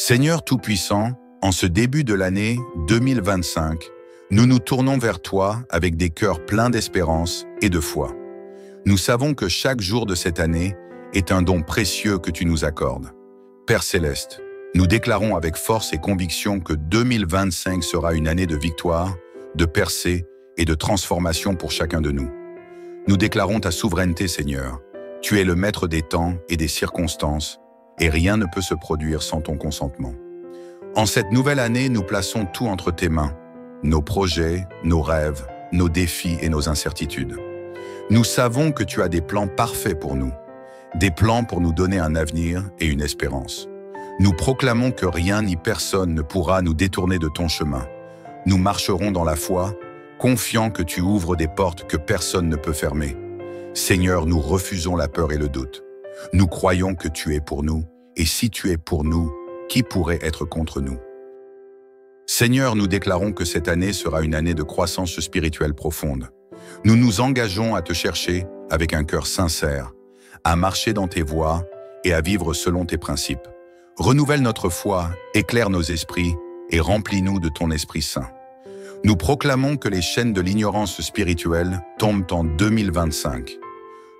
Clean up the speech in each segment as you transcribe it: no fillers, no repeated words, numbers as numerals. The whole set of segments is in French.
Seigneur Tout-Puissant, en ce début de l'année 2025, nous nous tournons vers toi avec des cœurs pleins d'espérance et de foi. Nous savons que chaque jour de cette année est un don précieux que tu nous accordes. Père Céleste, nous déclarons avec force et conviction que 2025 sera une année de victoire, de percée et de transformation pour chacun de nous. Nous déclarons ta souveraineté, Seigneur. Tu es le maître des temps et des circonstances, et rien ne peut se produire sans ton consentement. En cette nouvelle année, nous plaçons tout entre tes mains, nos projets, nos rêves, nos défis et nos incertitudes. Nous savons que tu as des plans parfaits pour nous, des plans pour nous donner un avenir et une espérance. Nous proclamons que rien ni personne ne pourra nous détourner de ton chemin. Nous marcherons dans la foi, confiants que tu ouvres des portes que personne ne peut fermer. Seigneur, nous refusons la peur et le doute. Nous croyons que tu es pour nous, et si tu es pour nous, qui pourrait être contre nous? Seigneur, nous déclarons que cette année sera une année de croissance spirituelle profonde. Nous nous engageons à te chercher avec un cœur sincère, à marcher dans tes voies et à vivre selon tes principes. Renouvelle notre foi, éclaire nos esprits et remplis-nous de ton Esprit Saint. Nous proclamons que les chaînes de l'ignorance spirituelle tombent en 2025.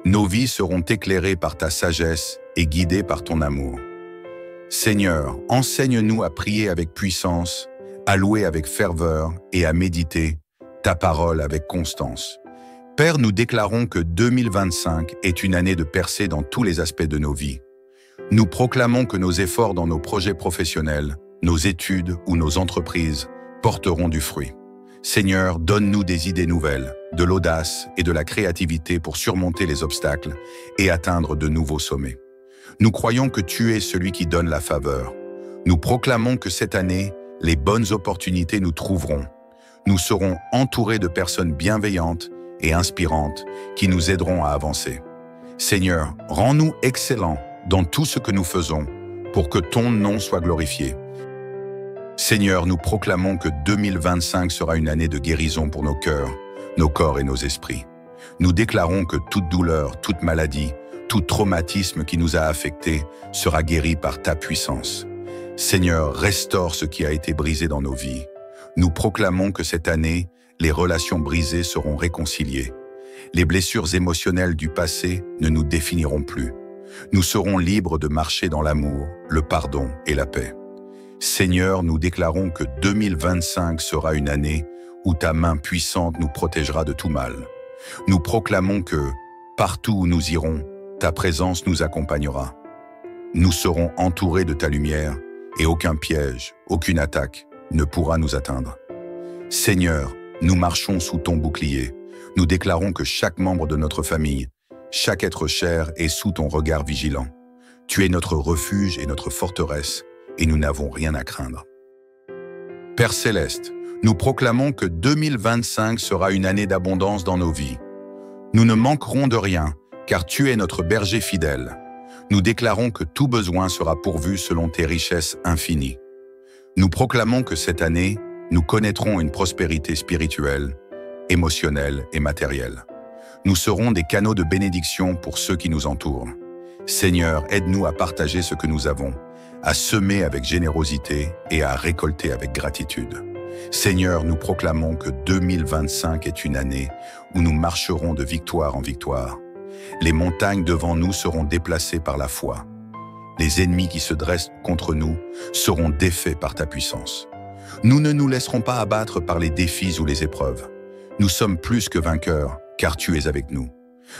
Nos vies seront éclairées par ta sagesse et guidées par ton amour. Seigneur, enseigne-nous à prier avec puissance, à louer avec ferveur et à méditer ta parole avec constance. Père, nous déclarons que 2025 est une année de percée dans tous les aspects de nos vies. Nous proclamons que nos efforts dans nos projets professionnels, nos études ou nos entreprises porteront du fruit. Seigneur, donne-nous des idées nouvelles, de l'audace et de la créativité pour surmonter les obstacles et atteindre de nouveaux sommets. Nous croyons que tu es celui qui donne la faveur. Nous proclamons que cette année, les bonnes opportunités nous trouveront. Nous serons entourés de personnes bienveillantes et inspirantes qui nous aideront à avancer. Seigneur, rends-nous excellents dans tout ce que nous faisons pour que ton nom soit glorifié. Seigneur, nous proclamons que 2025 sera une année de guérison pour nos cœurs, nos corps et nos esprits. Nous déclarons que toute douleur, toute maladie, tout traumatisme qui nous a affectés sera guéri par ta puissance. Seigneur, restaure ce qui a été brisé dans nos vies. Nous proclamons que cette année, les relations brisées seront réconciliées. Les blessures émotionnelles du passé ne nous définiront plus. Nous serons libres de marcher dans l'amour, le pardon et la paix. Seigneur, nous déclarons que 2025 sera une année où ta main puissante nous protégera de tout mal. Nous proclamons que, partout où nous irons, ta présence nous accompagnera. Nous serons entourés de ta lumière et aucun piège, aucune attaque ne pourra nous atteindre. Seigneur, nous marchons sous ton bouclier. Nous déclarons que chaque membre de notre famille, chaque être cher est sous ton regard vigilant. Tu es notre refuge et notre forteresse, et nous n'avons rien à craindre. Père Céleste, nous proclamons que 2025 sera une année d'abondance dans nos vies. Nous ne manquerons de rien, car tu es notre berger fidèle. Nous déclarons que tout besoin sera pourvu selon tes richesses infinies. Nous proclamons que cette année, nous connaîtrons une prospérité spirituelle, émotionnelle et matérielle. Nous serons des canaux de bénédiction pour ceux qui nous entourent. Seigneur, aide-nous à partager ce que nous avons, à semer avec générosité et à récolter avec gratitude. Seigneur, nous proclamons que 2025 est une année où nous marcherons de victoire en victoire. Les montagnes devant nous seront déplacées par la foi. Les ennemis qui se dressent contre nous seront défaits par ta puissance. Nous ne nous laisserons pas abattre par les défis ou les épreuves. Nous sommes plus que vainqueurs, car tu es avec nous.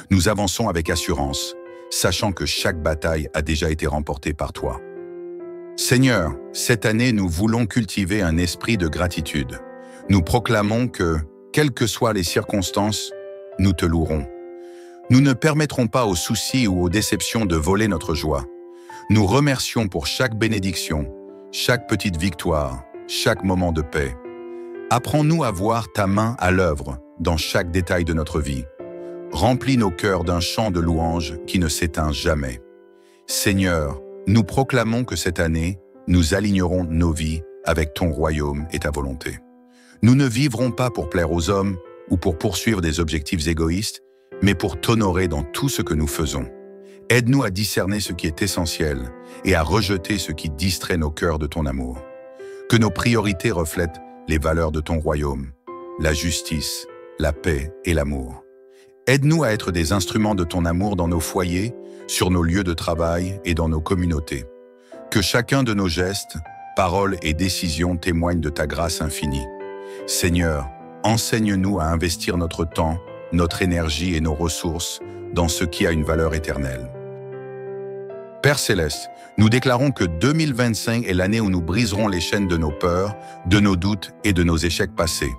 Nous avançons avec assurance, sachant que chaque bataille a déjà été remportée par toi. Seigneur, cette année, nous voulons cultiver un esprit de gratitude. Nous proclamons que, quelles que soient les circonstances, nous te louerons. Nous ne permettrons pas aux soucis ou aux déceptions de voler notre joie. Nous remercions pour chaque bénédiction, chaque petite victoire, chaque moment de paix. Apprends-nous à voir ta main à l'œuvre dans chaque détail de notre vie. Remplis nos cœurs d'un chant de louange qui ne s'éteint jamais. Seigneur, nous proclamons que cette année, nous alignerons nos vies avec ton royaume et ta volonté. Nous ne vivrons pas pour plaire aux hommes ou pour poursuivre des objectifs égoïstes, mais pour t'honorer dans tout ce que nous faisons. Aide-nous à discerner ce qui est essentiel et à rejeter ce qui distrait nos cœurs de ton amour. Que nos priorités reflètent les valeurs de ton royaume, la justice, la paix et l'amour. Aide-nous à être des instruments de ton amour dans nos foyers, sur nos lieux de travail et dans nos communautés. Que chacun de nos gestes, paroles et décisions témoignent de ta grâce infinie. Seigneur, enseigne-nous à investir notre temps, notre énergie et nos ressources dans ce qui a une valeur éternelle. Père Céleste, nous déclarons que 2025 est l'année où nous briserons les chaînes de nos peurs, de nos doutes et de nos échecs passés.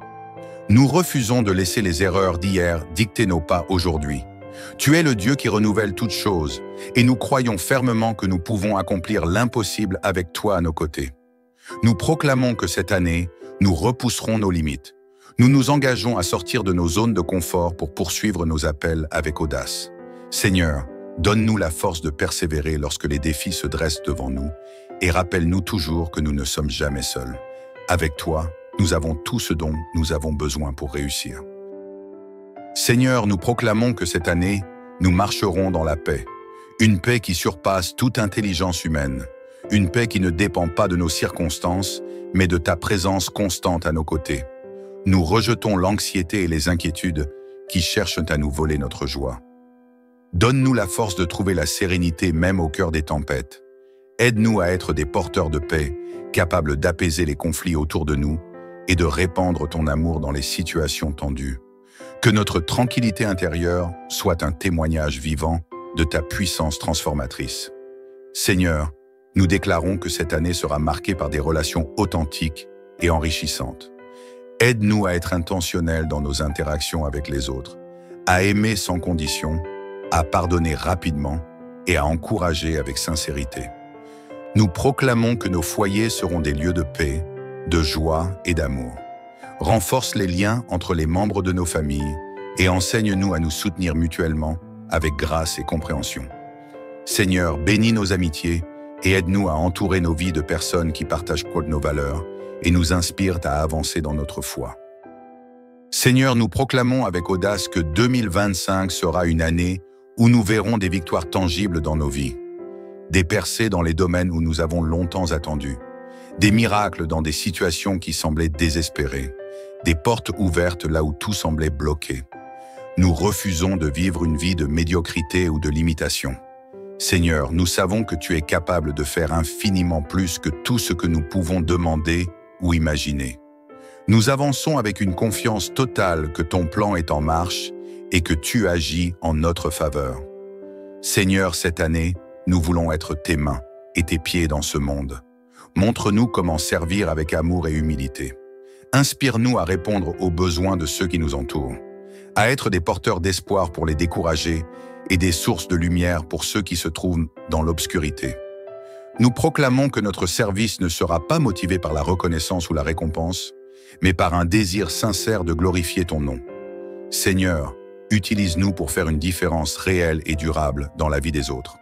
Nous refusons de laisser les erreurs d'hier dicter nos pas aujourd'hui. Tu es le Dieu qui renouvelle toutes choses, et nous croyons fermement que nous pouvons accomplir l'impossible avec toi à nos côtés. Nous proclamons que cette année, nous repousserons nos limites. Nous nous engageons à sortir de nos zones de confort pour poursuivre nos appels avec audace. Seigneur, donne-nous la force de persévérer lorsque les défis se dressent devant nous, et rappelle-nous toujours que nous ne sommes jamais seuls. Avec toi, nous avons tout ce dont nous avons besoin pour réussir. Seigneur, nous proclamons que cette année, nous marcherons dans la paix. Une paix qui surpasse toute intelligence humaine. Une paix qui ne dépend pas de nos circonstances, mais de ta présence constante à nos côtés. Nous rejetons l'anxiété et les inquiétudes qui cherchent à nous voler notre joie. Donne-nous la force de trouver la sérénité même au cœur des tempêtes. Aide-nous à être des porteurs de paix, capables d'apaiser les conflits autour de nous et de répandre ton amour dans les situations tendues. Que notre tranquillité intérieure soit un témoignage vivant de ta puissance transformatrice. Seigneur, nous déclarons que cette année sera marquée par des relations authentiques et enrichissantes. Aide-nous à être intentionnels dans nos interactions avec les autres, à aimer sans condition, à pardonner rapidement et à encourager avec sincérité. Nous proclamons que nos foyers seront des lieux de paix, de joie et d'amour. Renforce les liens entre les membres de nos familles et enseigne-nous à nous soutenir mutuellement avec grâce et compréhension. Seigneur, bénis nos amitiés et aide-nous à entourer nos vies de personnes qui partagent nos valeurs et nous inspirent à avancer dans notre foi. Seigneur, nous proclamons avec audace que 2025 sera une année où nous verrons des victoires tangibles dans nos vies, des percées dans les domaines où nous avons longtemps attendu, des miracles dans des situations qui semblaient désespérées, des portes ouvertes là où tout semblait bloqué. Nous refusons de vivre une vie de médiocrité ou de limitation. Seigneur, nous savons que tu es capable de faire infiniment plus que tout ce que nous pouvons demander ou imaginer. Nous avançons avec une confiance totale que ton plan est en marche et que tu agis en notre faveur. Seigneur, cette année, nous voulons être tes mains et tes pieds dans ce monde. Montre-nous comment servir avec amour et humilité. Inspire-nous à répondre aux besoins de ceux qui nous entourent, à être des porteurs d'espoir pour les décourager et des sources de lumière pour ceux qui se trouvent dans l'obscurité. Nous proclamons que notre service ne sera pas motivé par la reconnaissance ou la récompense, mais par un désir sincère de glorifier ton nom. Seigneur, utilise-nous pour faire une différence réelle et durable dans la vie des autres.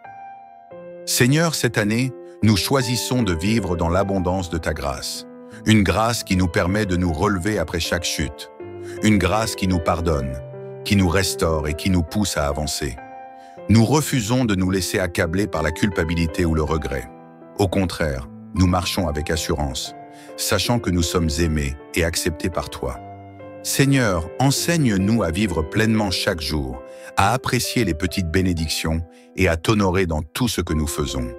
Seigneur, cette année, nous choisissons de vivre dans l'abondance de ta grâce. Une grâce qui nous permet de nous relever après chaque chute. Une grâce qui nous pardonne, qui nous restaure et qui nous pousse à avancer. Nous refusons de nous laisser accabler par la culpabilité ou le regret. Au contraire, nous marchons avec assurance, sachant que nous sommes aimés et acceptés par toi. Seigneur, enseigne-nous à vivre pleinement chaque jour, à apprécier les petites bénédictions et à t'honorer dans tout ce que nous faisons.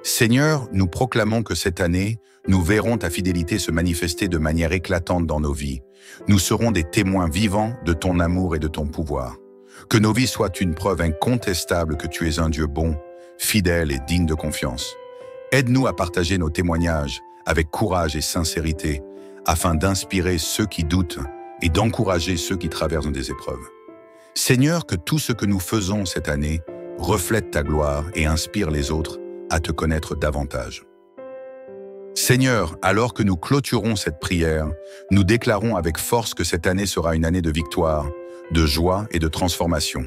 Seigneur, nous proclamons que cette année, nous verrons ta fidélité se manifester de manière éclatante dans nos vies. Nous serons des témoins vivants de ton amour et de ton pouvoir. Que nos vies soient une preuve incontestable que tu es un Dieu bon, fidèle et digne de confiance. Aide-nous à partager nos témoignages avec courage et sincérité, afin d'inspirer ceux qui doutent et d'encourager ceux qui traversent des épreuves. Seigneur, que tout ce que nous faisons cette année reflète ta gloire et inspire les autres à te connaître davantage. Seigneur, alors que nous clôturons cette prière, nous déclarons avec force que cette année sera une année de victoire, de joie et de transformation.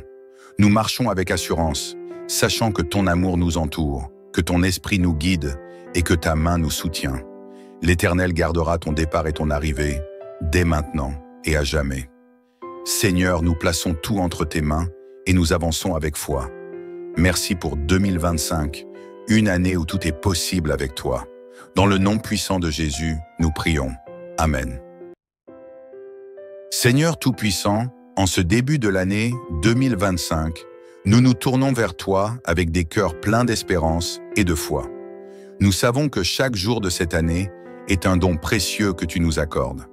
Nous marchons avec assurance, sachant que ton amour nous entoure, que ton esprit nous guide et que ta main nous soutient. L'Éternel gardera ton départ et ton arrivée, dès maintenant et à jamais. Seigneur, nous plaçons tout entre tes mains et nous avançons avec foi. Merci pour 2025, une année où tout est possible avec toi. Dans le nom puissant de Jésus, nous prions. Amen. Seigneur Tout-Puissant, en ce début de l'année 2025, nous nous tournons vers toi avec des cœurs pleins d'espérance et de foi. Nous savons que chaque jour de cette année est un don précieux que tu nous accordes.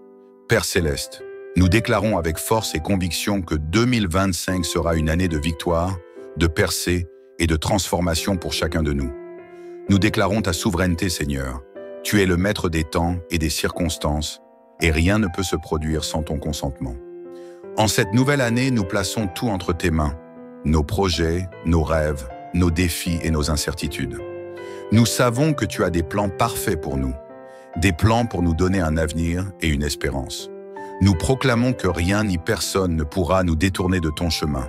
Père Céleste, nous déclarons avec force et conviction que 2025 sera une année de victoire, de percée et de transformation pour chacun de nous. Nous déclarons ta souveraineté, Seigneur. Tu es le maître des temps et des circonstances, et rien ne peut se produire sans ton consentement. En cette nouvelle année, nous plaçons tout entre tes mains, nos projets, nos rêves, nos défis et nos incertitudes. Nous savons que tu as des plans parfaits pour nous, des plans pour nous donner un avenir et une espérance. Nous proclamons que rien ni personne ne pourra nous détourner de ton chemin.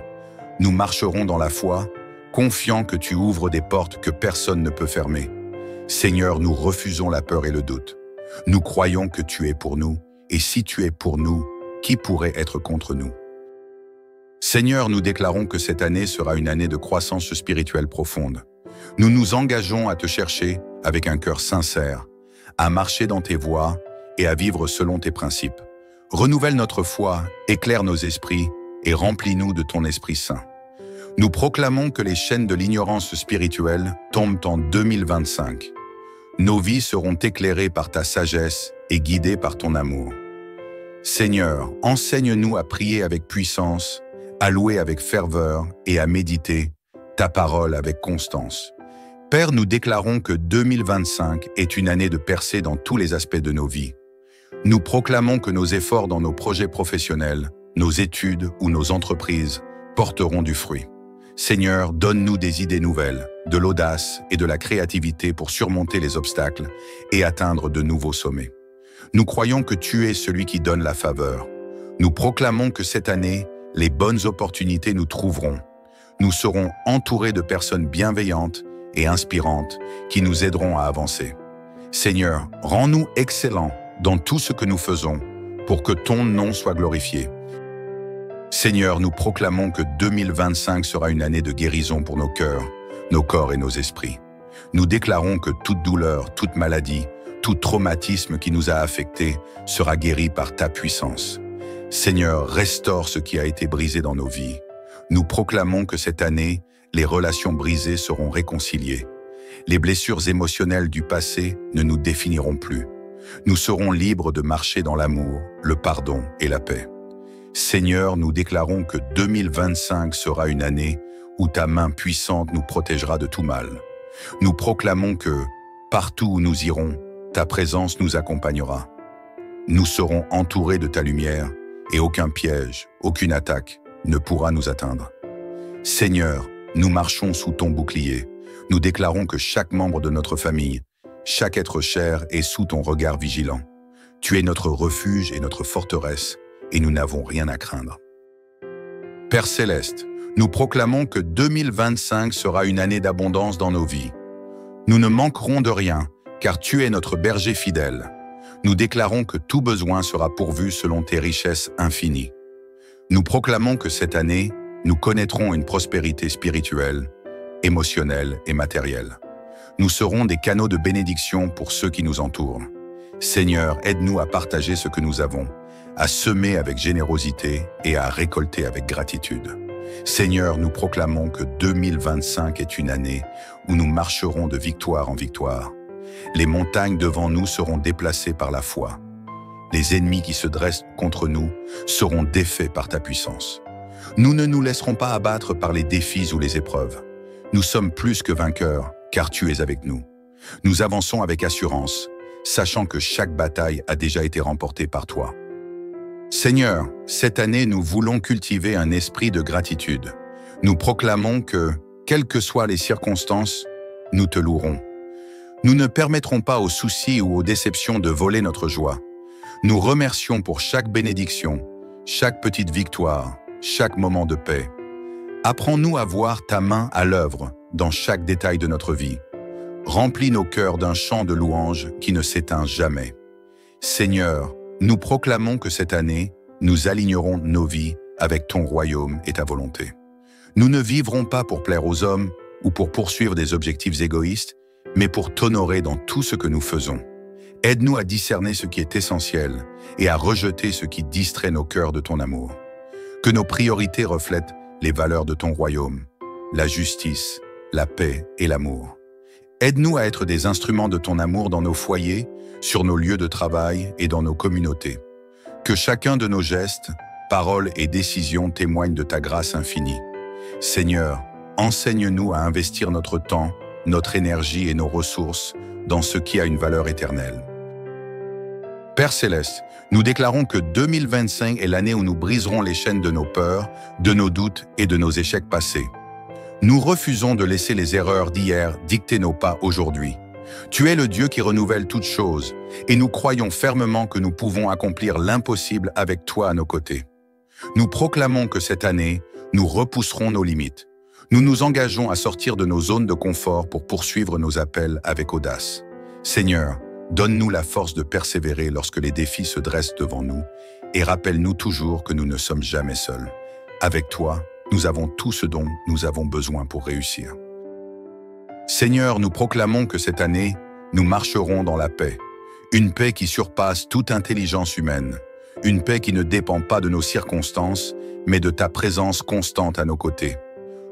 Nous marcherons dans la foi, confiants que tu ouvres des portes que personne ne peut fermer. Seigneur, nous refusons la peur et le doute. Nous croyons que tu es pour nous, et si tu es pour nous, qui pourrait être contre nous? Seigneur, nous déclarons que cette année sera une année de croissance spirituelle profonde. Nous nous engageons à te chercher avec un cœur sincère, à marcher dans tes voies et à vivre selon tes principes. Renouvelle notre foi, éclaire nos esprits et remplis-nous de ton Esprit Saint. Nous proclamons que les chaînes de l'ignorance spirituelle tombent en 2025. Nos vies seront éclairées par ta sagesse et guidées par ton amour. Seigneur, enseigne-nous à prier avec puissance, à louer avec ferveur et à méditer ta parole avec constance. Père, nous déclarons que 2025 est une année de percée dans tous les aspects de nos vies. Nous proclamons que nos efforts dans nos projets professionnels, nos études ou nos entreprises porteront du fruit. Seigneur, donne-nous des idées nouvelles, de l'audace et de la créativité pour surmonter les obstacles et atteindre de nouveaux sommets. Nous croyons que tu es celui qui donne la faveur. Nous proclamons que cette année, les bonnes opportunités nous trouveront. Nous serons entourés de personnes bienveillantes et inspirantes qui nous aideront à avancer. Seigneur, rends-nous excellents dans tout ce que nous faisons pour que ton nom soit glorifié. Seigneur, nous proclamons que 2025 sera une année de guérison pour nos cœurs, nos corps et nos esprits. Nous déclarons que toute douleur, toute maladie, tout traumatisme qui nous a affectés sera guéri par ta puissance. Seigneur, restaure ce qui a été brisé dans nos vies. Nous proclamons que cette année, les relations brisées seront réconciliées. Les blessures émotionnelles du passé ne nous définiront plus. Nous serons libres de marcher dans l'amour, le pardon et la paix. Seigneur, nous déclarons que 2025 sera une année où ta main puissante nous protégera de tout mal. Nous proclamons que, partout où nous irons, ta présence nous accompagnera. Nous serons entourés de ta lumière et aucun piège, aucune attaque ne pourra nous atteindre. Seigneur, nous marchons sous ton bouclier. Nous déclarons que chaque membre de notre famille, chaque être cher est sous ton regard vigilant. Tu es notre refuge et notre forteresse, et nous n'avons rien à craindre. Père Céleste, nous proclamons que 2025 sera une année d'abondance dans nos vies. Nous ne manquerons de rien, car tu es notre berger fidèle. Nous déclarons que tout besoin sera pourvu selon tes richesses infinies. Nous proclamons que cette année, nous connaîtrons une prospérité spirituelle, émotionnelle et matérielle. Nous serons des canaux de bénédiction pour ceux qui nous entourent. Seigneur, aide-nous à partager ce que nous avons, à semer avec générosité et à récolter avec gratitude. Seigneur, nous proclamons que 2025 est une année où nous marcherons de victoire en victoire. Les montagnes devant nous seront déplacées par la foi. Les ennemis qui se dressent contre nous seront défaits par ta puissance. Nous ne nous laisserons pas abattre par les défis ou les épreuves. Nous sommes plus que vainqueurs, car tu es avec nous. Nous avançons avec assurance, sachant que chaque bataille a déjà été remportée par toi. Seigneur, cette année, nous voulons cultiver un esprit de gratitude. Nous proclamons que, quelles que soient les circonstances, nous te louerons. Nous ne permettrons pas aux soucis ou aux déceptions de voler notre joie. Nous remercions pour chaque bénédiction, chaque petite victoire, chaque moment de paix. Apprends-nous à voir ta main à l'œuvre dans chaque détail de notre vie. Remplis nos cœurs d'un chant de louange qui ne s'éteint jamais. Seigneur, nous proclamons que cette année, nous alignerons nos vies avec ton royaume et ta volonté. Nous ne vivrons pas pour plaire aux hommes, ou pour poursuivre des objectifs égoïstes, mais pour t'honorer dans tout ce que nous faisons. Aide-nous à discerner ce qui est essentiel et à rejeter ce qui distrait nos cœurs de ton amour. Que nos priorités reflètent les valeurs de ton royaume, la justice, la paix et l'amour. Aide-nous à être des instruments de ton amour dans nos foyers, sur nos lieux de travail et dans nos communautés. Que chacun de nos gestes, paroles et décisions témoignent de ta grâce infinie. Seigneur, enseigne-nous à investir notre temps, notre énergie et nos ressources dans ce qui a une valeur éternelle. Père Céleste, nous déclarons que 2025 est l'année où nous briserons les chaînes de nos peurs, de nos doutes et de nos échecs passés. Nous refusons de laisser les erreurs d'hier dicter nos pas aujourd'hui. Tu es le Dieu qui renouvelle toutes choses, et nous croyons fermement que nous pouvons accomplir l'impossible avec toi à nos côtés. Nous proclamons que cette année, nous repousserons nos limites. Nous nous engageons à sortir de nos zones de confort pour poursuivre nos appels avec audace. Seigneur, donne-nous la force de persévérer lorsque les défis se dressent devant nous, et rappelle-nous toujours que nous ne sommes jamais seuls. Avec toi, nous avons tout ce dont nous avons besoin pour réussir. Seigneur, nous proclamons que cette année, nous marcherons dans la paix. Une paix qui surpasse toute intelligence humaine. Une paix qui ne dépend pas de nos circonstances, mais de ta présence constante à nos côtés.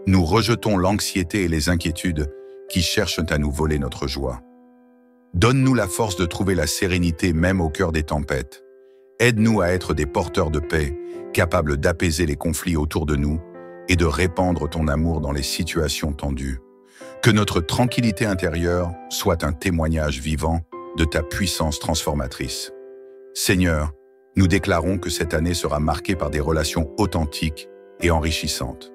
Nous rejetons l'anxiété et les inquiétudes qui cherchent à nous voler notre joie. Donne-nous la force de trouver la sérénité même au cœur des tempêtes. Aide-nous à être des porteurs de paix, capables d'apaiser les conflits autour de nous et de répandre ton amour dans les situations tendues. Que notre tranquillité intérieure soit un témoignage vivant de ta puissance transformatrice. Seigneur, nous déclarons que cette année sera marquée par des relations authentiques et enrichissantes.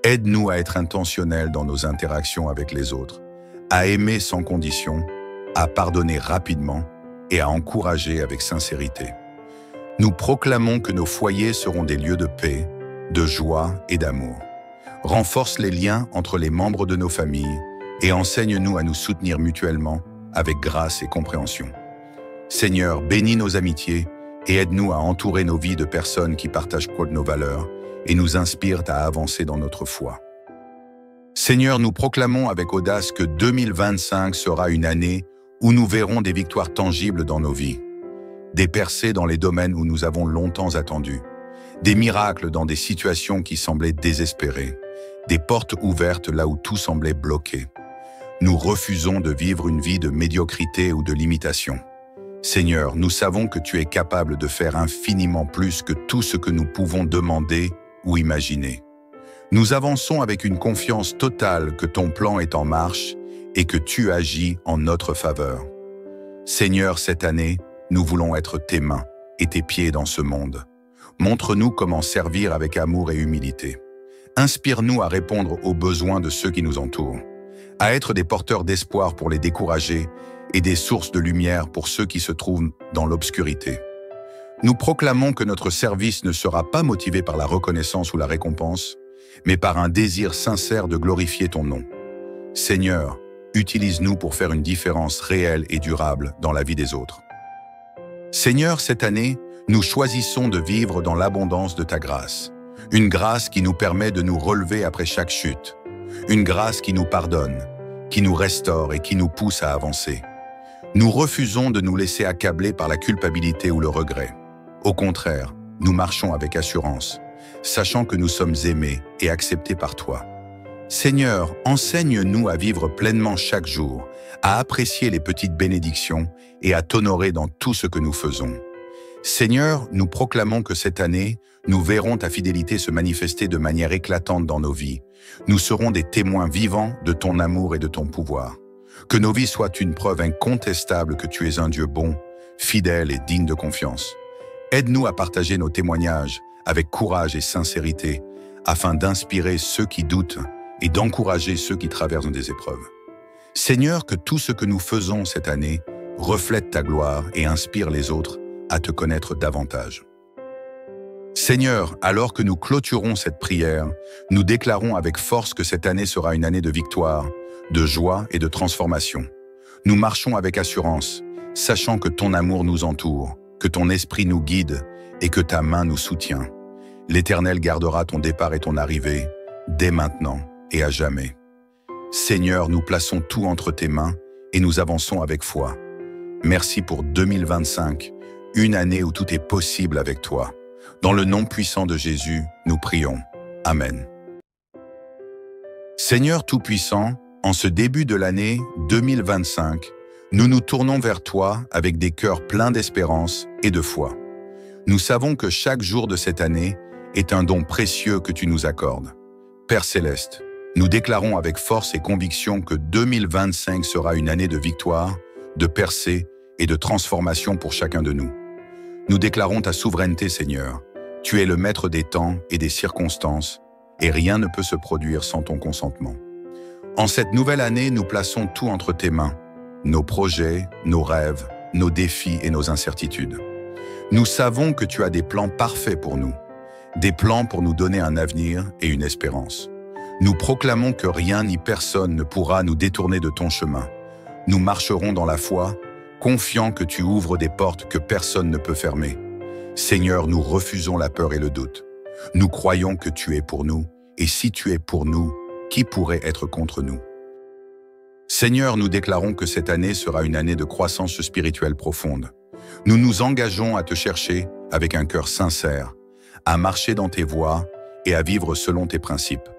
Aide-nous à être intentionnels dans nos interactions avec les autres, à aimer sans condition, à pardonner rapidement et à encourager avec sincérité. Nous proclamons que nos foyers seront des lieux de paix, de joie et d'amour. Renforce les liens entre les membres de nos familles et enseigne-nous à nous soutenir mutuellement avec grâce et compréhension. Seigneur, bénis nos amitiés et aide-nous à entourer nos vies de personnes qui partagent nos valeurs et nous inspirent à avancer dans notre foi. Seigneur, nous proclamons avec audace que 2025 sera une année où nous verrons des victoires tangibles dans nos vies, des percées dans les domaines où nous avons longtemps attendu, des miracles dans des situations qui semblaient désespérées, des portes ouvertes là où tout semblait bloqué. Nous refusons de vivre une vie de médiocrité ou de limitation. Seigneur, nous savons que tu es capable de faire infiniment plus que tout ce que nous pouvons demander ou imaginer. Nous avançons avec une confiance totale que ton plan est en marche et que tu agis en notre faveur. Seigneur, cette année, nous voulons être tes mains et tes pieds dans ce monde. Montre-nous comment servir avec amour et humilité. Inspire-nous à répondre aux besoins de ceux qui nous entourent, à être des porteurs d'espoir pour les décourager et des sources de lumière pour ceux qui se trouvent dans l'obscurité. Nous proclamons que notre service ne sera pas motivé par la reconnaissance ou la récompense, mais par un désir sincère de glorifier ton nom. Seigneur, utilise-nous pour faire une différence réelle et durable dans la vie des autres. Seigneur, cette année, nous choisissons de vivre dans l'abondance de ta grâce. Une grâce qui nous permet de nous relever après chaque chute. Une grâce qui nous pardonne, qui nous restaure et qui nous pousse à avancer. Nous refusons de nous laisser accabler par la culpabilité ou le regret. Au contraire, nous marchons avec assurance, sachant que nous sommes aimés et acceptés par toi. Seigneur, enseigne-nous à vivre pleinement chaque jour, à apprécier les petites bénédictions et à t'honorer dans tout ce que nous faisons. Seigneur, nous proclamons que cette année, nous verrons ta fidélité se manifester de manière éclatante dans nos vies. Nous serons des témoins vivants de ton amour et de ton pouvoir. Que nos vies soient une preuve incontestable que tu es un Dieu bon, fidèle et digne de confiance. Aide-nous à partager nos témoignages avec courage et sincérité, afin d'inspirer ceux qui doutent et d'encourager ceux qui traversent des épreuves. Seigneur, que tout ce que nous faisons cette année reflète ta gloire et inspire les autres à te connaître davantage. Seigneur, alors que nous clôturons cette prière, nous déclarons avec force que cette année sera une année de victoire, de joie et de transformation. Nous marchons avec assurance, sachant que ton amour nous entoure, que ton esprit nous guide et que ta main nous soutient. L'Éternel gardera ton départ et ton arrivée, dès maintenant et à jamais. Seigneur, nous plaçons tout entre tes mains et nous avançons avec foi. Merci pour 2025, une année où tout est possible avec toi. Dans le nom puissant de Jésus, nous prions. Amen. Seigneur Tout-Puissant, en ce début de l'année 2025, nous nous tournons vers toi avec des cœurs pleins d'espérance et de foi. Nous savons que chaque jour de cette année est un don précieux que tu nous accordes. Père Céleste, nous déclarons avec force et conviction que 2025 sera une année de victoire, de percée et de transformation pour chacun de nous. Nous déclarons ta souveraineté, Seigneur. Tu es le maître des temps et des circonstances, et rien ne peut se produire sans ton consentement. En cette nouvelle année, nous plaçons tout entre tes mains, nos projets, nos rêves, nos défis et nos incertitudes. Nous savons que tu as des plans parfaits pour nous, des plans pour nous donner un avenir et une espérance. Nous proclamons que rien ni personne ne pourra nous détourner de ton chemin. Nous marcherons dans la foi, confiants que tu ouvres des portes que personne ne peut fermer. Seigneur, nous refusons la peur et le doute. Nous croyons que tu es pour nous, et si tu es pour nous, qui pourrait être contre nous? Seigneur, nous déclarons que cette année sera une année de croissance spirituelle profonde. Nous nous engageons à te chercher avec un cœur sincère, à marcher dans tes voies et à vivre selon tes principes.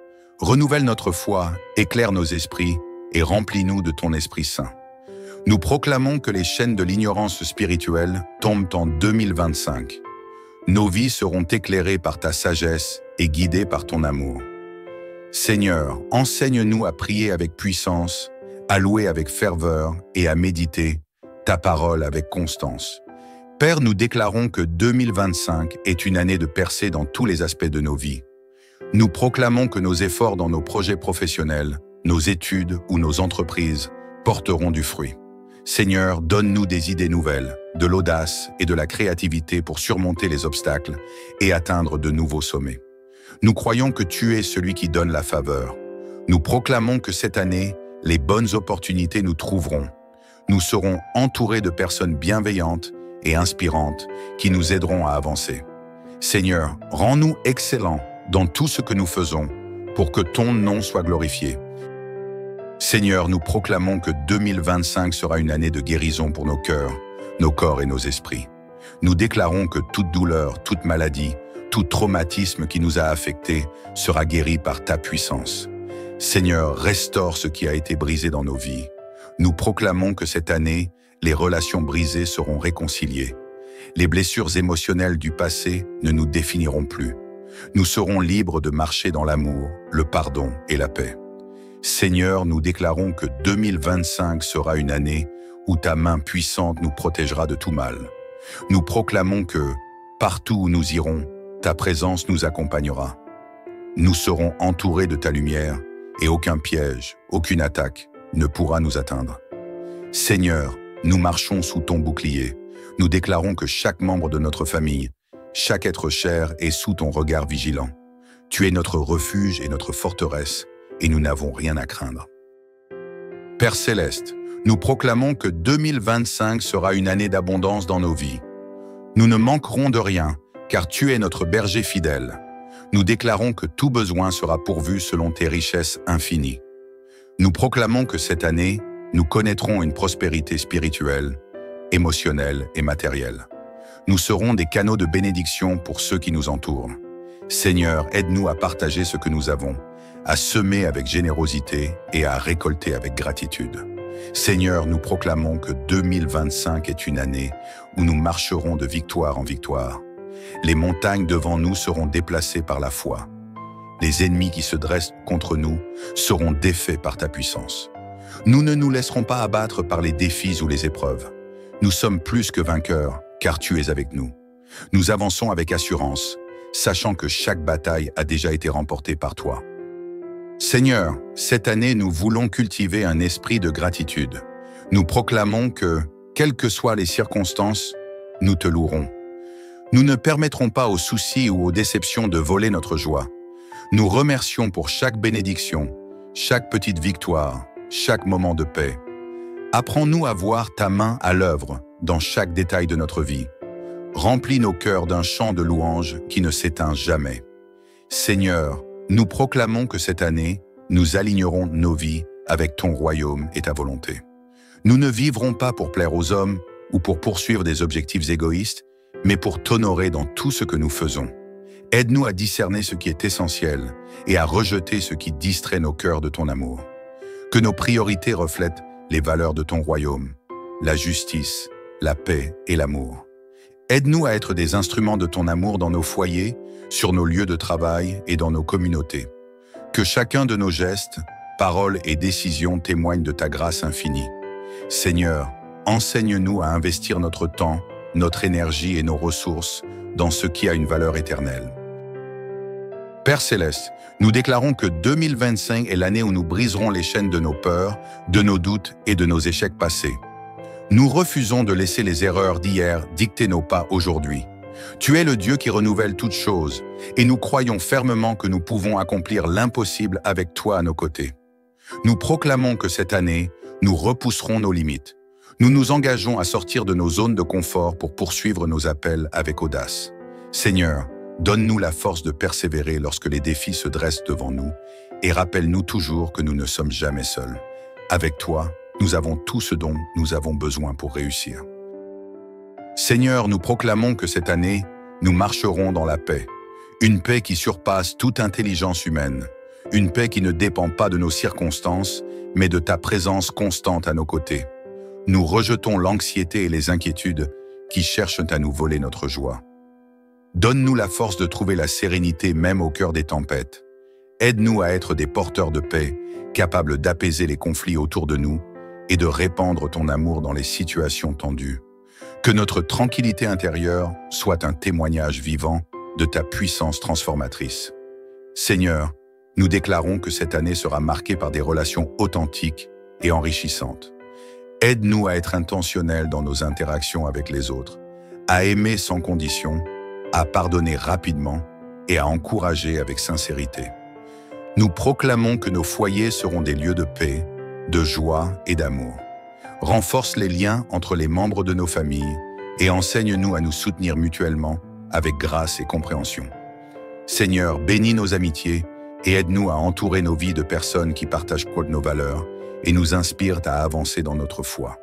Renouvelle notre foi, éclaire nos esprits et remplis-nous de ton Esprit Saint. Nous proclamons que les chaînes de l'ignorance spirituelle tombent en 2025. Nos vies seront éclairées par ta sagesse et guidées par ton amour. Seigneur, enseigne-nous à prier avec puissance, à louer avec ferveur et à méditer ta parole avec constance. Père, nous déclarons que 2025 est une année de percée dans tous les aspects de nos vies. Nous proclamons que nos efforts dans nos projets professionnels, nos études ou nos entreprises porteront du fruit. Seigneur, donne-nous des idées nouvelles, de l'audace et de la créativité pour surmonter les obstacles et atteindre de nouveaux sommets. Nous croyons que tu es celui qui donne la faveur. Nous proclamons que cette année, les bonnes opportunités nous trouveront. Nous serons entourés de personnes bienveillantes et inspirantes qui nous aideront à avancer. Seigneur, rends-nous excellents dans tout ce que nous faisons pour que ton nom soit glorifié. Seigneur, nous proclamons que 2025 sera une année de guérison pour nos cœurs, nos corps et nos esprits. Nous déclarons que toute douleur, toute maladie, tout traumatisme qui nous a affectés sera guéri par ta puissance. Seigneur, restaure ce qui a été brisé dans nos vies. Nous proclamons que cette année, les relations brisées seront réconciliées. Les blessures émotionnelles du passé ne nous définiront plus. Nous serons libres de marcher dans l'amour, le pardon et la paix. Seigneur, nous déclarons que 2025 sera une année où ta main puissante nous protégera de tout mal. Nous proclamons que, partout où nous irons, ta présence nous accompagnera. Nous serons entourés de ta lumière et aucun piège, aucune attaque ne pourra nous atteindre. Seigneur, nous marchons sous ton bouclier. Nous déclarons que chaque membre de notre famille, chaque être cher est sous ton regard vigilant. Tu es notre refuge et notre forteresse, et nous n'avons rien à craindre. Père Céleste, nous proclamons que 2025 sera une année d'abondance dans nos vies. Nous ne manquerons de rien, car tu es notre berger fidèle. Nous déclarons que tout besoin sera pourvu selon tes richesses infinies. Nous proclamons que cette année, nous connaîtrons une prospérité spirituelle, émotionnelle et matérielle. Nous serons des canaux de bénédiction pour ceux qui nous entourent. Seigneur, aide-nous à partager ce que nous avons, à semer avec générosité et à récolter avec gratitude. Seigneur, nous proclamons que 2025 est une année où nous marcherons de victoire en victoire. Les montagnes devant nous seront déplacées par la foi. Les ennemis qui se dressent contre nous seront défaits par ta puissance. Nous ne nous laisserons pas abattre par les défis ou les épreuves. Nous sommes plus que vainqueurs, car tu es avec nous. Nous avançons avec assurance, sachant que chaque bataille a déjà été remportée par toi. Seigneur, cette année, nous voulons cultiver un esprit de gratitude. Nous proclamons que, quelles que soient les circonstances, nous te louerons. Nous ne permettrons pas aux soucis ou aux déceptions de voler notre joie. Nous remercions pour chaque bénédiction, chaque petite victoire, chaque moment de paix. Apprends-nous à voir ta main à l'œuvre dans chaque détail de notre vie. Remplis nos cœurs d'un chant de louange qui ne s'éteint jamais. Seigneur, nous proclamons que cette année, nous alignerons nos vies avec ton royaume et ta volonté. Nous ne vivrons pas pour plaire aux hommes ou pour poursuivre des objectifs égoïstes, mais pour t'honorer dans tout ce que nous faisons. Aide-nous à discerner ce qui est essentiel et à rejeter ce qui distrait nos cœurs de ton amour. Que nos priorités reflètent les valeurs de ton royaume, la justice, la paix et l'amour. Aide-nous à être des instruments de ton amour dans nos foyers, sur nos lieux de travail et dans nos communautés. Que chacun de nos gestes, paroles et décisions témoigne de ta grâce infinie. Seigneur, enseigne-nous à investir notre temps, notre énergie et nos ressources dans ce qui a une valeur éternelle. Père Céleste, nous déclarons que 2025 est l'année où nous briserons les chaînes de nos peurs, de nos doutes et de nos échecs passés. Nous refusons de laisser les erreurs d'hier dicter nos pas aujourd'hui. Tu es le Dieu qui renouvelle toutes choses, et nous croyons fermement que nous pouvons accomplir l'impossible avec toi à nos côtés. Nous proclamons que cette année, nous repousserons nos limites. Nous nous engageons à sortir de nos zones de confort pour poursuivre nos appels avec audace. Seigneur, donne-nous la force de persévérer lorsque les défis se dressent devant nous et rappelle-nous toujours que nous ne sommes jamais seuls. Avec toi, nous avons tout ce dont nous avons besoin pour réussir. Seigneur, nous proclamons que cette année, nous marcherons dans la paix. Une paix qui surpasse toute intelligence humaine. Une paix qui ne dépend pas de nos circonstances, mais de ta présence constante à nos côtés. Nous rejetons l'anxiété et les inquiétudes qui cherchent à nous voler notre joie. Donne-nous la force de trouver la sérénité même au cœur des tempêtes. Aide-nous à être des porteurs de paix, capables d'apaiser les conflits autour de nous et de répandre ton amour dans les situations tendues. Que notre tranquillité intérieure soit un témoignage vivant de ta puissance transformatrice. Seigneur, nous déclarons que cette année sera marquée par des relations authentiques et enrichissantes. Aide-nous à être intentionnels dans nos interactions avec les autres, à aimer sans condition, à pardonner rapidement et à encourager avec sincérité. Nous proclamons que nos foyers seront des lieux de paix, de joie et d'amour. Renforce les liens entre les membres de nos familles et enseigne-nous à nous soutenir mutuellement avec grâce et compréhension. Seigneur, bénis nos amitiés et aide-nous à entourer nos vies de personnes qui partagent nos valeurs et nous inspirent à avancer dans notre foi.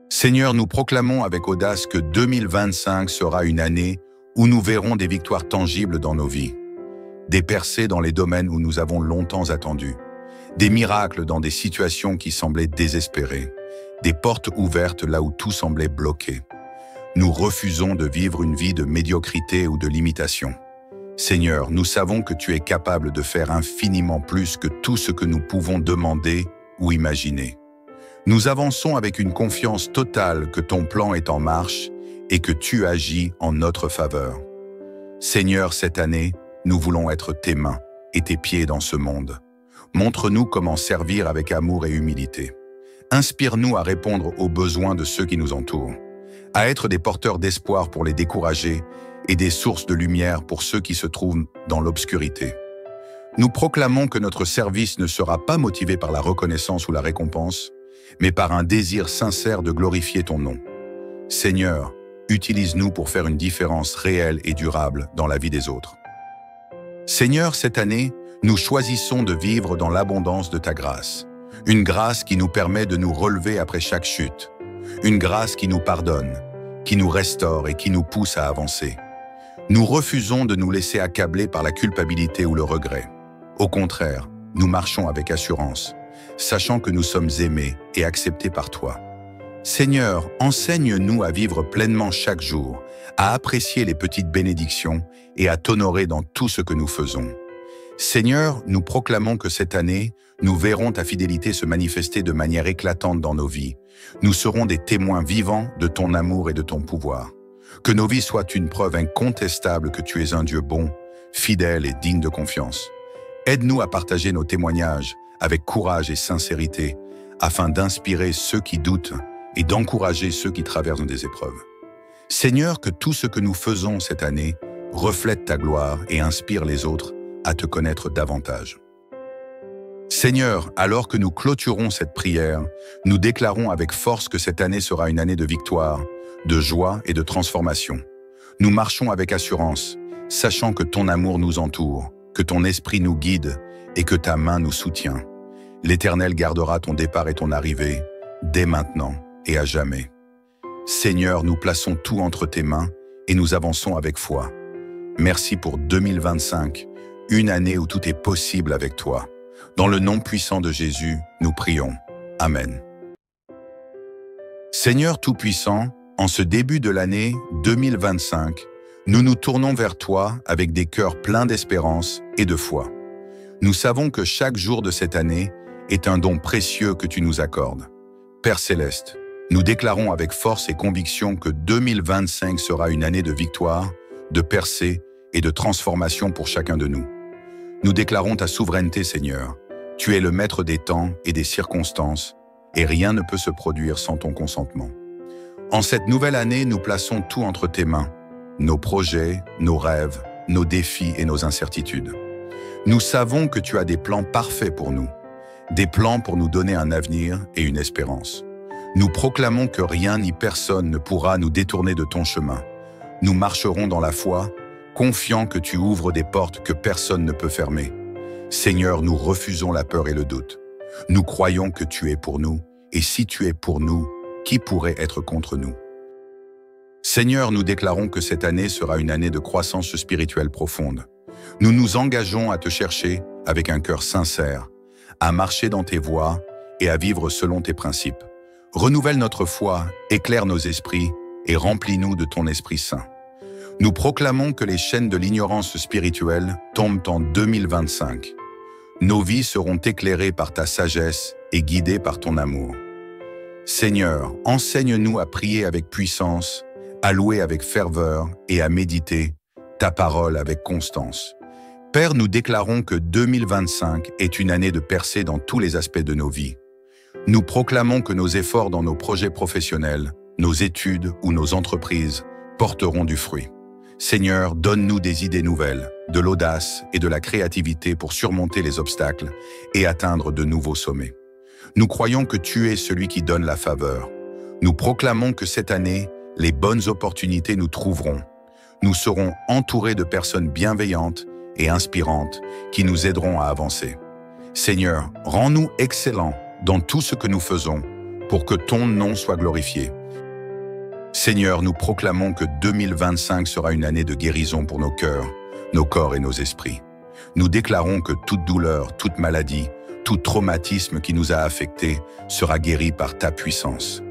Seigneur, nous proclamons avec audace que 2025 sera une année où nous verrons des victoires tangibles dans nos vies, des percées dans les domaines où nous avons longtemps attendu, des miracles dans des situations qui semblaient désespérées, des portes ouvertes là où tout semblait bloqué. Nous refusons de vivre une vie de médiocrité ou de limitation. Seigneur, nous savons que tu es capable de faire infiniment plus que tout ce que nous pouvons demander ou imaginer. Nous avançons avec une confiance totale que ton plan est en marche et que tu agis en notre faveur. Seigneur, cette année, nous voulons être tes mains et tes pieds dans ce monde. Montre-nous comment servir avec amour et humilité. Inspire-nous à répondre aux besoins de ceux qui nous entourent, à être des porteurs d'espoir pour les décourager et des sources de lumière pour ceux qui se trouvent dans l'obscurité. Nous proclamons que notre service ne sera pas motivé par la reconnaissance ou la récompense, mais par un désir sincère de glorifier ton nom. Seigneur, utilise-nous pour faire une différence réelle et durable dans la vie des autres. Seigneur, cette année, nous choisissons de vivre dans l'abondance de ta grâce. Une grâce qui nous permet de nous relever après chaque chute. Une grâce qui nous pardonne, qui nous restaure et qui nous pousse à avancer. Nous refusons de nous laisser accabler par la culpabilité ou le regret. Au contraire, nous marchons avec assurance, sachant que nous sommes aimés et acceptés par toi. Seigneur, enseigne-nous à vivre pleinement chaque jour, à apprécier les petites bénédictions et à t'honorer dans tout ce que nous faisons. Seigneur, nous proclamons que cette année, nous verrons ta fidélité se manifester de manière éclatante dans nos vies. Nous serons des témoins vivants de ton amour et de ton pouvoir. Que nos vies soient une preuve incontestable que tu es un Dieu bon, fidèle et digne de confiance. Aide-nous à partager nos témoignages avec courage et sincérité, afin d'inspirer ceux qui doutent et d'encourager ceux qui traversent des épreuves. Seigneur, que tout ce que nous faisons cette année reflète ta gloire et inspire les autres à te connaître davantage. Seigneur, alors que nous clôturons cette prière, nous déclarons avec force que cette année sera une année de victoire, de joie et de transformation. Nous marchons avec assurance, sachant que ton amour nous entoure, que ton esprit nous guide et que ta main nous soutient. L'Éternel gardera ton départ et ton arrivée, dès maintenant et à jamais. Seigneur, nous plaçons tout entre tes mains et nous avançons avec foi. Merci pour 2025, une année où tout est possible avec toi. Dans le nom puissant de Jésus, nous prions. Amen. Seigneur Tout-Puissant, en ce début de l'année 2025, nous nous tournons vers toi avec des cœurs pleins d'espérance et de foi. Nous savons que chaque jour de cette année est un don précieux que tu nous accordes. Père Céleste, nous déclarons avec force et conviction que 2025 sera une année de victoire, de percée et de transformation pour chacun de nous. Nous déclarons ta souveraineté, Seigneur. Tu es le maître des temps et des circonstances, et rien ne peut se produire sans ton consentement. En cette nouvelle année, nous plaçons tout entre tes mains, nos projets, nos rêves, nos défis et nos incertitudes. Nous savons que tu as des plans parfaits pour nous, des plans pour nous donner un avenir et une espérance. Nous proclamons que rien ni personne ne pourra nous détourner de ton chemin. Nous marcherons dans la foi, confiants que tu ouvres des portes que personne ne peut fermer. Seigneur, nous refusons la peur et le doute. Nous croyons que tu es pour nous, et si tu es pour nous, qui pourrait être contre nous? Seigneur, nous déclarons que cette année sera une année de croissance spirituelle profonde. Nous nous engageons à te chercher avec un cœur sincère, à marcher dans tes voies et à vivre selon tes principes. Renouvelle notre foi, éclaire nos esprits et remplis-nous de ton Esprit Saint. Nous proclamons que les chaînes de l'ignorance spirituelle tombent en 2025. Nos vies seront éclairées par ta sagesse et guidées par ton amour. Seigneur, enseigne-nous à prier avec puissance, à louer avec ferveur et à méditer ta parole avec constance. Père, nous déclarons que 2025 est une année de percée dans tous les aspects de nos vies. Nous proclamons que nos efforts dans nos projets professionnels, nos études ou nos entreprises porteront du fruit. Seigneur, donne-nous des idées nouvelles, de l'audace et de la créativité pour surmonter les obstacles et atteindre de nouveaux sommets. Nous croyons que tu es celui qui donne la faveur. Nous proclamons que cette année, les bonnes opportunités nous trouveront. Nous serons entourés de personnes bienveillantes et inspirantes qui nous aideront à avancer. Seigneur, rends-nous excellents dans tout ce que nous faisons pour que ton nom soit glorifié. Seigneur, nous proclamons que 2025 sera une année de guérison pour nos cœurs, nos corps et nos esprits. Nous déclarons que toute douleur, toute maladie, tout traumatisme qui nous a affectés sera guéri par ta puissance.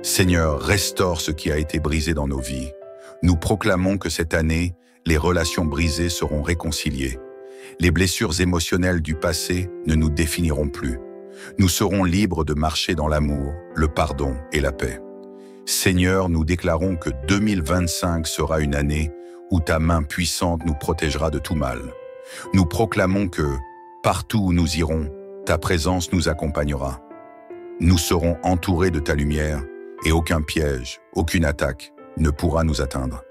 Seigneur, restaure ce qui a été brisé dans nos vies. Nous proclamons que cette année, les relations brisées seront réconciliées. Les blessures émotionnelles du passé ne nous définiront plus. Nous serons libres de marcher dans l'amour, le pardon et la paix. Seigneur, nous déclarons que 2025 sera une année où ta main puissante nous protégera de tout mal. Nous proclamons que, partout où nous irons, ta présence nous accompagnera. Nous serons entourés de ta lumière et aucun piège, aucune attaque ne pourra nous atteindre.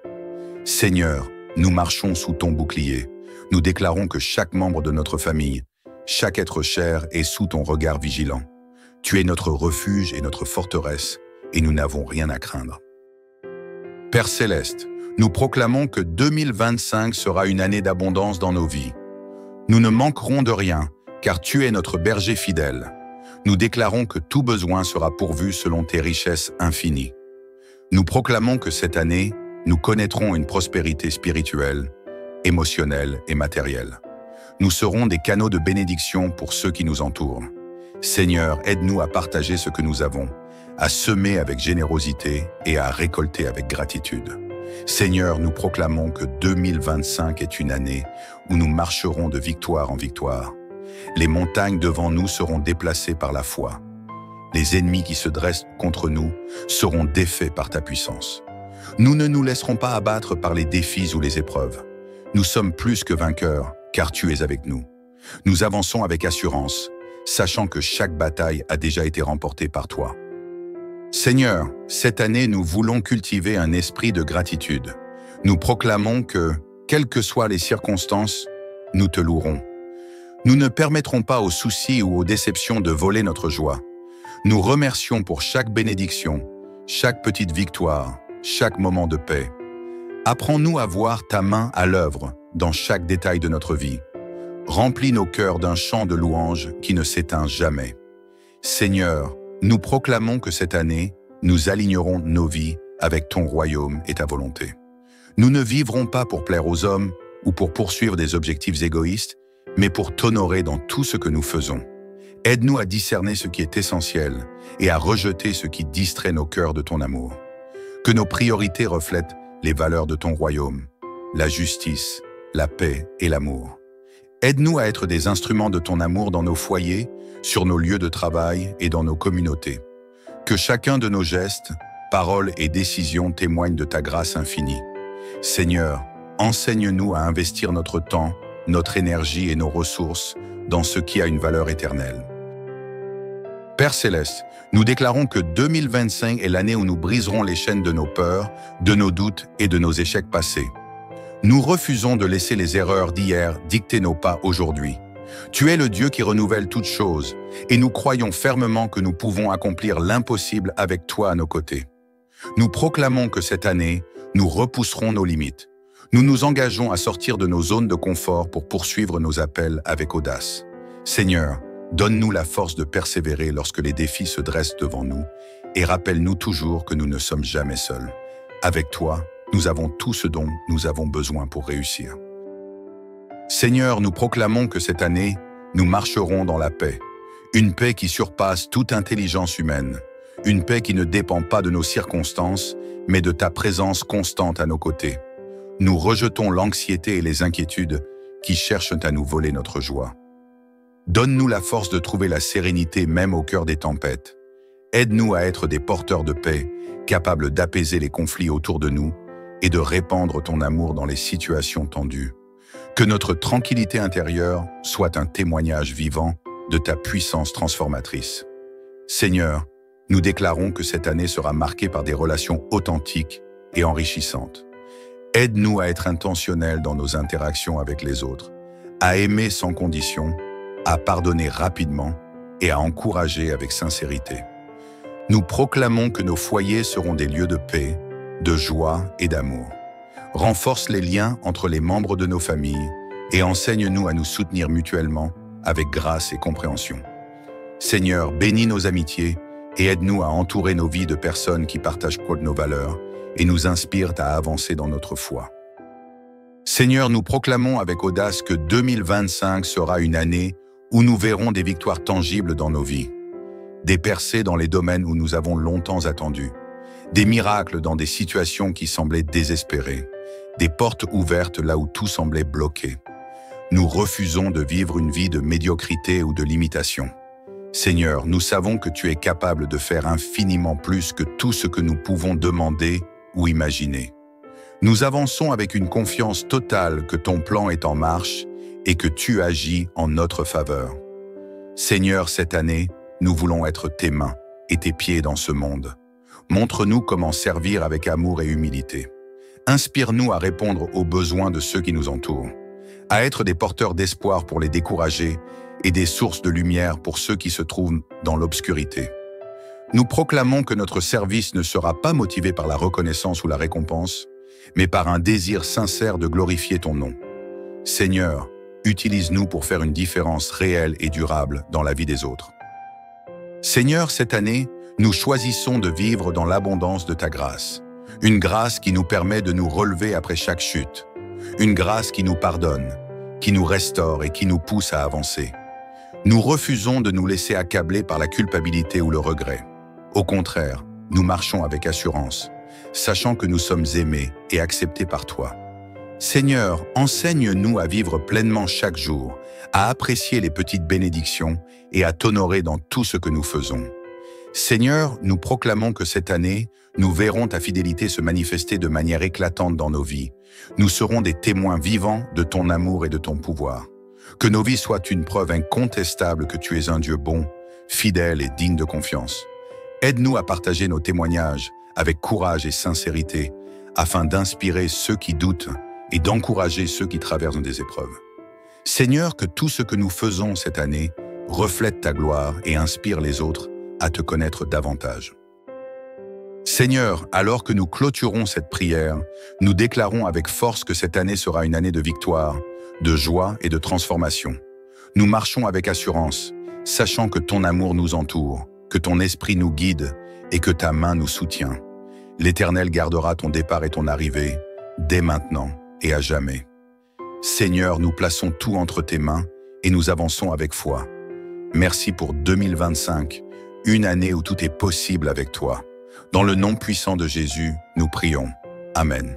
Seigneur, nous marchons sous ton bouclier. Nous déclarons que chaque membre de notre famille, chaque être cher est sous ton regard vigilant. Tu es notre refuge et notre forteresse, et nous n'avons rien à craindre. Père Céleste, nous proclamons que 2025 sera une année d'abondance dans nos vies. Nous ne manquerons de rien, car tu es notre berger fidèle. Nous déclarons que tout besoin sera pourvu selon tes richesses infinies. Nous proclamons que cette année, nous connaîtrons une prospérité spirituelle, émotionnelle et matérielle. Nous serons des canaux de bénédiction pour ceux qui nous entourent. Seigneur, aide-nous à partager ce que nous avons, à semer avec générosité et à récolter avec gratitude. Seigneur, nous proclamons que 2025 est une année où nous marcherons de victoire en victoire. Les montagnes devant nous seront déplacées par la foi. Les ennemis qui se dressent contre nous seront défaits par ta puissance. Nous ne nous laisserons pas abattre par les défis ou les épreuves. Nous sommes plus que vainqueurs, car tu es avec nous. Nous avançons avec assurance, sachant que chaque bataille a déjà été remportée par toi. Seigneur, cette année, nous voulons cultiver un esprit de gratitude. Nous proclamons que, quelles que soient les circonstances, nous te louerons. Nous ne permettrons pas aux soucis ou aux déceptions de voler notre joie. Nous remercions pour chaque bénédiction, chaque petite victoire, chaque moment de paix. Apprends-nous à voir ta main à l'œuvre dans chaque détail de notre vie. Remplis nos cœurs d'un chant de louange qui ne s'éteint jamais. Seigneur, nous proclamons que cette année, nous alignerons nos vies avec ton royaume et ta volonté. Nous ne vivrons pas pour plaire aux hommes ou pour poursuivre des objectifs égoïstes, mais pour t'honorer dans tout ce que nous faisons. Aide-nous à discerner ce qui est essentiel et à rejeter ce qui distrait nos cœurs de ton amour. Que nos priorités reflètent les valeurs de ton royaume, la justice, la paix et l'amour. Aide-nous à être des instruments de ton amour dans nos foyers, sur nos lieux de travail et dans nos communautés. Que chacun de nos gestes, paroles et décisions témoignent de ta grâce infinie. Seigneur, enseigne-nous à investir notre temps, notre énergie et nos ressources dans ce qui a une valeur éternelle. Père Céleste, nous déclarons que 2025 est l'année où nous briserons les chaînes de nos peurs, de nos doutes et de nos échecs passés. Nous refusons de laisser les erreurs d'hier dicter nos pas aujourd'hui. Tu es le Dieu qui renouvelle toutes choses, et nous croyons fermement que nous pouvons accomplir l'impossible avec toi à nos côtés. Nous proclamons que cette année, nous repousserons nos limites. Nous nous engageons à sortir de nos zones de confort pour poursuivre nos appels avec audace. Seigneur, donne-nous la force de persévérer lorsque les défis se dressent devant nous, et rappelle-nous toujours que nous ne sommes jamais seuls. Avec toi, nous avons tout ce dont nous avons besoin pour réussir. Seigneur, nous proclamons que cette année, nous marcherons dans la paix. Une paix qui surpasse toute intelligence humaine. Une paix qui ne dépend pas de nos circonstances, mais de ta présence constante à nos côtés. Nous rejetons l'anxiété et les inquiétudes qui cherchent à nous voler notre joie. Donne-nous la force de trouver la sérénité même au cœur des tempêtes. Aide-nous à être des porteurs de paix, capables d'apaiser les conflits autour de nous et de répandre ton amour dans les situations tendues. Que notre tranquillité intérieure soit un témoignage vivant de ta puissance transformatrice. Seigneur, nous déclarons que cette année sera marquée par des relations authentiques et enrichissantes. Aide-nous à être intentionnels dans nos interactions avec les autres, à aimer sans condition, à pardonner rapidement et à encourager avec sincérité. Nous proclamons que nos foyers seront des lieux de paix, de joie et d'amour. Renforce les liens entre les membres de nos familles et enseigne-nous à nous soutenir mutuellement avec grâce et compréhension. Seigneur, bénis nos amitiés et aide-nous à entourer nos vies de personnes qui partagent nos valeurs et nous inspirent à avancer dans notre foi. Seigneur, nous proclamons avec audace que 2025 sera une année où nous verrons des victoires tangibles dans nos vies, des percées dans les domaines où nous avons longtemps attendu, des miracles dans des situations qui semblaient désespérées, des portes ouvertes là où tout semblait bloqué. Nous refusons de vivre une vie de médiocrité ou de limitation. Seigneur, nous savons que tu es capable de faire infiniment plus que tout ce que nous pouvons demander ou imaginer. Nous avançons avec une confiance totale que ton plan est en marche et que tu agis en notre faveur. Seigneur, cette année, nous voulons être tes mains et tes pieds dans ce monde. Montre-nous comment servir avec amour et humilité. Inspire-nous à répondre aux besoins de ceux qui nous entourent, à être des porteurs d'espoir pour les décourager et des sources de lumière pour ceux qui se trouvent dans l'obscurité. Nous proclamons que notre service ne sera pas motivé par la reconnaissance ou la récompense, mais par un désir sincère de glorifier ton nom. Seigneur, utilise-nous pour faire une différence réelle et durable dans la vie des autres. Seigneur, cette année, nous choisissons de vivre dans l'abondance de ta grâce. Une grâce qui nous permet de nous relever après chaque chute. Une grâce qui nous pardonne, qui nous restaure et qui nous pousse à avancer. Nous refusons de nous laisser accabler par la culpabilité ou le regret. Au contraire, nous marchons avec assurance, sachant que nous sommes aimés et acceptés par toi. Seigneur, enseigne-nous à vivre pleinement chaque jour, à apprécier les petites bénédictions et à t'honorer dans tout ce que nous faisons. Seigneur, nous proclamons que cette année, nous verrons ta fidélité se manifester de manière éclatante dans nos vies. Nous serons des témoins vivants de ton amour et de ton pouvoir. Que nos vies soient une preuve incontestable que tu es un Dieu bon, fidèle et digne de confiance. Aide-nous à partager nos témoignages avec courage et sincérité, afin d'inspirer ceux qui doutent et d'encourager ceux qui traversent des épreuves. Seigneur, que tout ce que nous faisons cette année reflète ta gloire et inspire les autres à te connaître davantage. Seigneur, alors que nous clôturons cette prière, nous déclarons avec force que cette année sera une année de victoire, de joie et de transformation. Nous marchons avec assurance, sachant que ton amour nous entoure, que ton esprit nous guide et que ta main nous soutient. L'Éternel gardera ton départ et ton arrivée, dès maintenant et à jamais. Seigneur, nous plaçons tout entre tes mains et nous avançons avec foi. Merci pour 2025, une année où tout est possible avec toi. Dans le nom puissant de Jésus, nous prions. Amen.